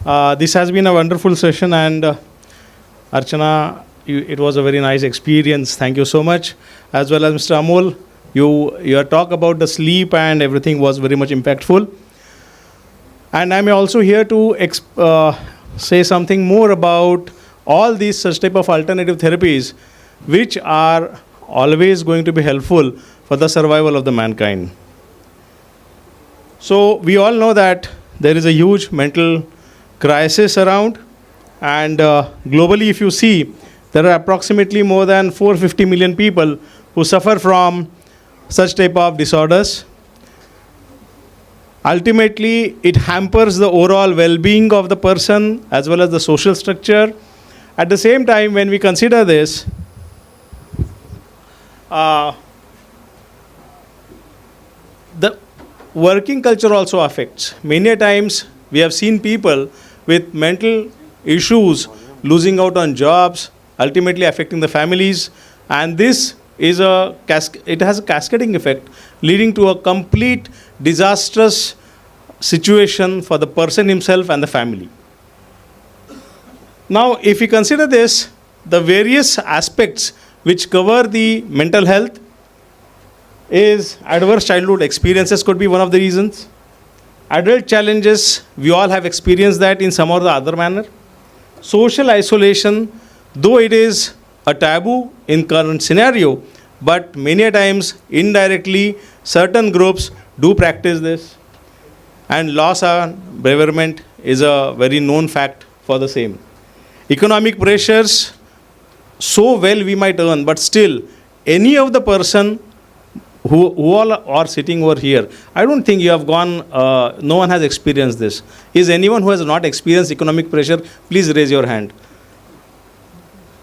This has been a wonderful session, and Archana, it was a very nice experience. Thank you so much. As well as Mr. Amol, your talk about the sleep and everything was very much impactful. And I'm also here to say something more about all these such type of alternative therapies, which are always going to be helpful for the survival of the mankind. So we all know that there is a huge mental crisis around, and globally, if you see, there are approximately more than 450 million people who suffer from such type of disorders. Ultimately, it hampers the overall well-being of the person as well as the social structure. At the same time, when we consider this, the working culture also affects. Many times, we have seen people with mental issues losing out on jobs, ultimately affecting the families, and this is it has a cascading effect, leading to a complete disastrous situation for the person himself and the family. Now, if we consider this, the various aspects which cover the mental health is adverse childhood experiences could be one of the reasons. Adult challenges, we all have experienced that in some or the other manner. Social isolation, though it is a taboo in current scenario, but many times indirectly certain groups do practice this. And loss and bereavement is a very known fact for the same. Economic pressures, so well we might earn, but still any of the person who all are sitting over here, I don't think you have gone, no one has experienced this. Is anyone who has not experienced economic pressure? Please raise your hand.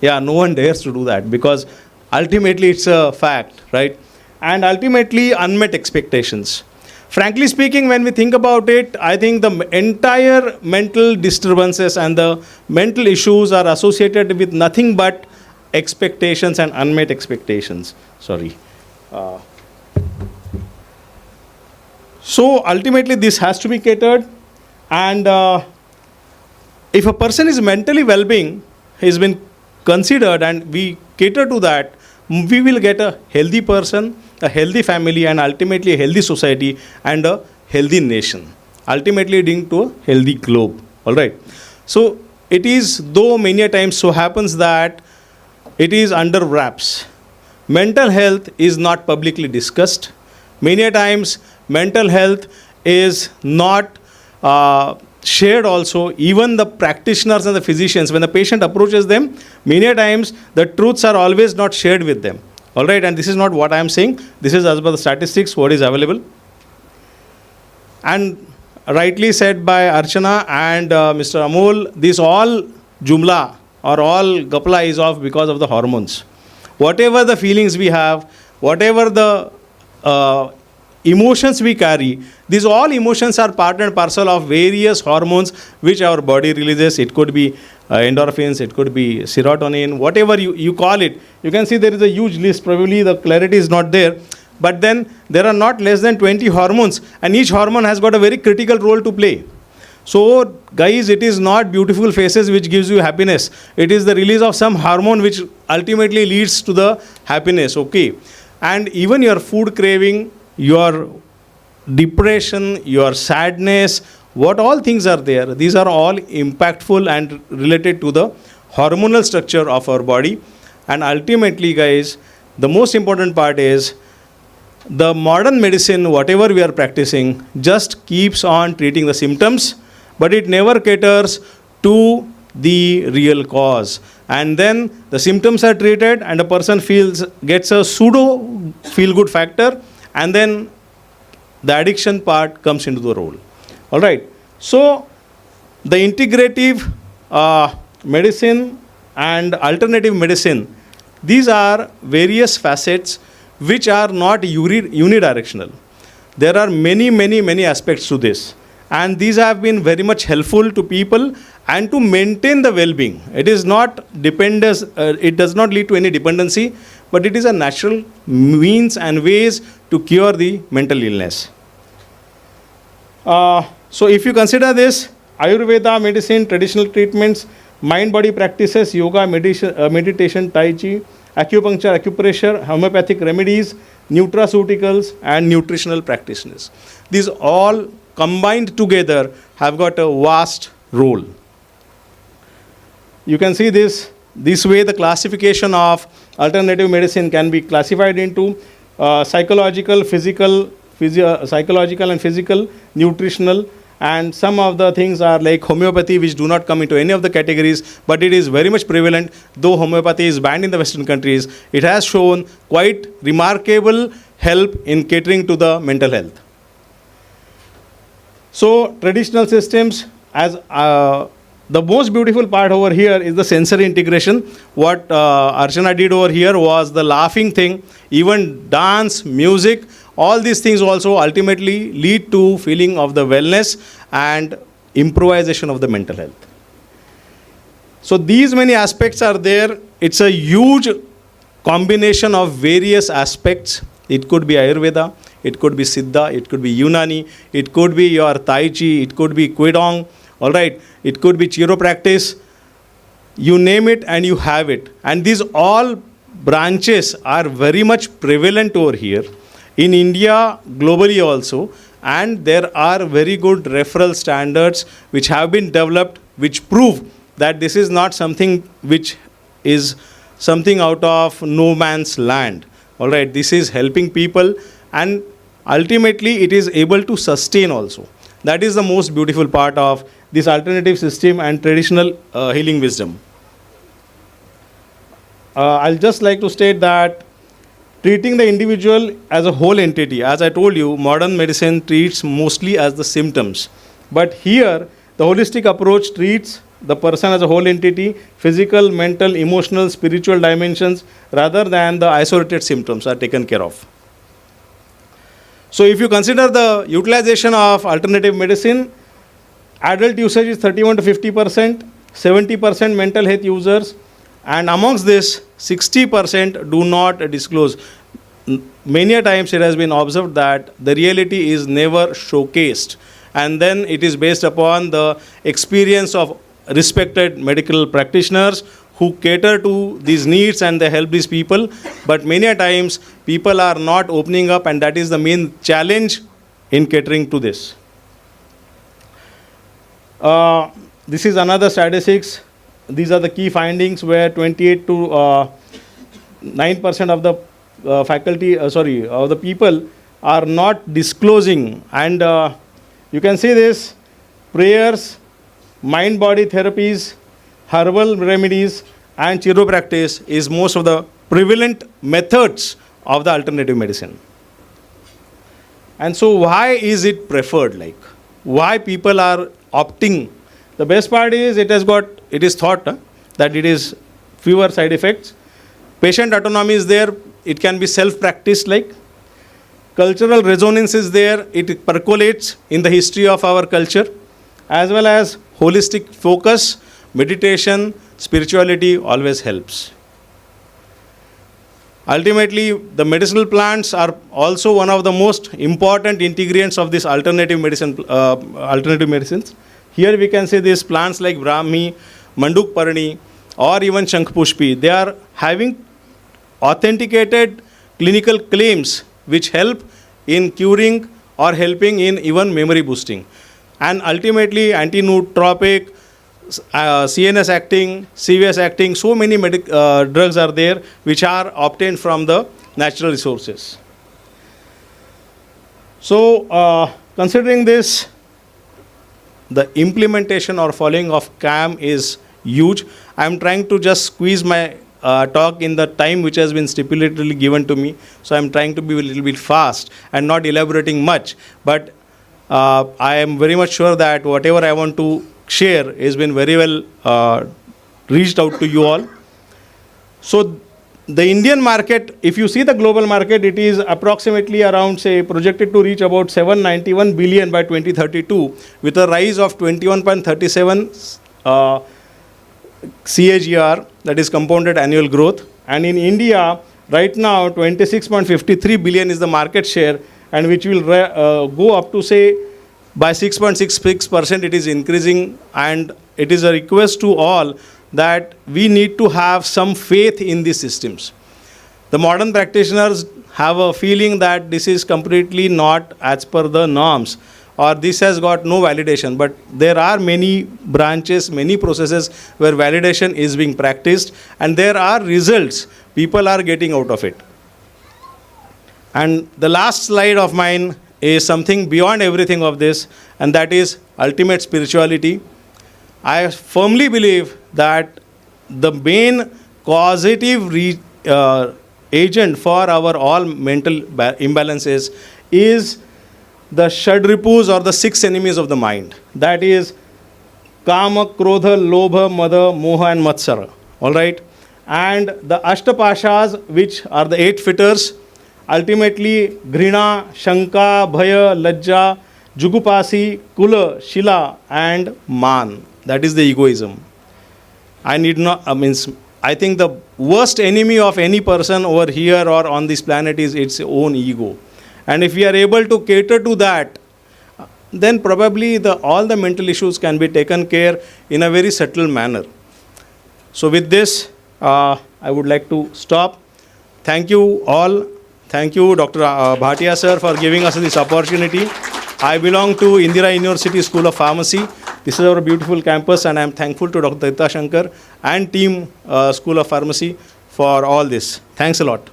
Yeah, no one dares to do that because ultimately it's a fact, right? And ultimately unmet expectations. Frankly speaking, when we think about it, I think the entire mental disturbances and the mental issues are associated with nothing but expectations and unmet expectations. Sorry. So ultimately this has to be catered, and if a person is mentally well-being, he's been considered and we cater to that, we will get a healthy person, a healthy family, and ultimately a healthy society and a healthy nation, ultimately leading to a healthy globe. All right. So it is, though many a times so happens that it is under wraps. Mental health is not publicly discussed. Many a times mental health is not shared also. Even the practitioners and the physicians, when the patient approaches them, many a times the truths are always not shared with them. All right, and this is not what I am saying. This is as per the statistics, what is available. And rightly said by Archana and Mr. Amol, this all jumla or all gapla is off because of the hormones. Whatever the feelings we have, whatever the emotions we carry, these all emotions are part and parcel of various hormones which our body releases. It could be endorphins, it could be serotonin, whatever you call it. You can see there is a huge list, probably the clarity is not there. But then there are not less than 20 hormones, and each hormone has got a very critical role to play. So guys, it is not beautiful faces which gives you happiness. It is the release of some hormone which ultimately leads to the happiness, okay? And even your food craving, your depression, your sadness, what all things are there, these are all impactful and related to the hormonal structure of our body. And ultimately, guys, the most important part is the modern medicine, whatever we are practicing, just keeps on treating the symptoms, but it never caters to the real cause. And then the symptoms are treated and a person gets a pseudo feel-good factor, and then the addiction part comes into the role. All right. So the integrative medicine and alternative medicine, these are various facets which are not unidirectional. There are many aspects to this, and these have been very much helpful to people and to maintain the well-being. It is not dependence, it does not lead to any dependency, but it is a natural means and ways to cure the mental illness. So if you consider this, Ayurveda medicine, traditional treatments, mind-body practices, yoga, meditation, tai chi, acupuncture, acupressure, homeopathic remedies, nutraceuticals, and nutritional practitioners. These all combined together have got a vast role. You can see this way the classification of alternative medicine can be classified into psychological, psychological and physical, nutritional, and some of the things are like homeopathy, which do not come into any of the categories, but it is very much prevalent. Though homeopathy is banned in the Western countries, it has shown quite remarkable help in catering to the mental health. So traditional systems, as the most beautiful part over here is the sensory integration. What Archana did over here was the laughing thing. Even dance, music, all these things also ultimately lead to feeling of the wellness and improvisation of the mental health. So these many aspects are there. It's a huge combination of various aspects. It could be Ayurveda, it could be Siddha, it could be Unani, it could be your Tai Chi, it could be Qigong, all right, it could be chiropractic. You name it and you have it. And these all branches are very much prevalent over here in India, globally also, and there are very good referral standards which have been developed, which prove that this is not something which is something out of no man's land. All right, this is helping people, and ultimately it is able to sustain also. That is the most beautiful part of this alternative system and traditional healing wisdom. I'll just like to state that treating the individual as a whole entity, as I told you, modern medicine treats mostly as the symptoms. But here, the holistic approach treats the person as a whole entity, physical, mental, emotional, spiritual dimensions, rather than the isolated symptoms are taken care of. So if you consider the utilization of alternative medicine, adult usage is 31 to 50%, 70% mental health users, and amongst this, 60% do not disclose. Many a times it has been observed that the reality is never showcased, and then it is based upon the experience of respected medical practitioners who cater to these needs and they help these people. But many a times people are not opening up, and that is the main challenge in catering to this. This is another statistics. These are the key findings where 28 to 9% of the of the people are not disclosing. And you can see this: prayers, mind-body therapies, herbal remedies, and chiropractic is most of the prevalent methods of the alternative medicine. And so why is it preferred? Like, why people are opting? The best part is it is thought that it is fewer side effects. Patient autonomy is there. It can be self-practiced like. Cultural resonance is there. It percolates in the history of our culture, as well as holistic focus, meditation, spirituality always helps. Ultimately, the medicinal plants are also one of the most important ingredients of this alternative medicines. Here we can see these plants like Brahmi, Manduk Parni, or even Shankpushpi. They are having authenticated clinical claims which help in curing or helping in even memory boosting. And ultimately, anti-nootropic, CNS acting, CVS acting, so many drugs are there which are obtained from the natural resources. So, considering this, the implementation or following of CAM is huge. I am trying to just squeeze my talk in the time which has been stipulatedly given to me. So, I am trying to be a little bit fast and not elaborating much. But I am very much sure that whatever I want to share has been very well reached out to you all. So the Indian market, if you see the global market, it is approximately around, say, projected to reach about 791 billion by 2032 with a rise of 21.37 CAGR, that is compounded annual growth. And in India, right now, 26.53 billion is the market share, and which will go up to, say, by 6.66% it is increasing, and it is a request to all that we need to have some faith in these systems. The modern practitioners have a feeling that this is completely not as per the norms, or this has got no validation, but there are many branches, many processes where validation is being practiced, and there are results people are getting out of it. And the last slide of mine is something beyond everything of this, and that is ultimate spirituality. I firmly believe that the main causative agent for our all mental imbalances is the Shadripus, or the 6 enemies of the mind. That is Kama, Krodha, Lobha, Mada, Moha and Matsara. All right? And the Ashtapashas, which are the 8 fitters, ultimately Ghrina, Shanka, Bhaya, Lajja, Jugupasi, Kula, Shila and Man. That is the egoism. I think the worst enemy of any person over here or on this planet is its own ego. And if we are able to cater to that, then probably all the mental issues can be taken care in a very subtle manner. So with this, I would like to stop. Thank you all. Thank you, Dr. Bhatia sir, for giving us this opportunity. I belong to Indira University School of Pharmacy. This is our beautiful campus, and I am thankful to Dr. Dita Shankar and team School of Pharmacy for all this. Thanks a lot.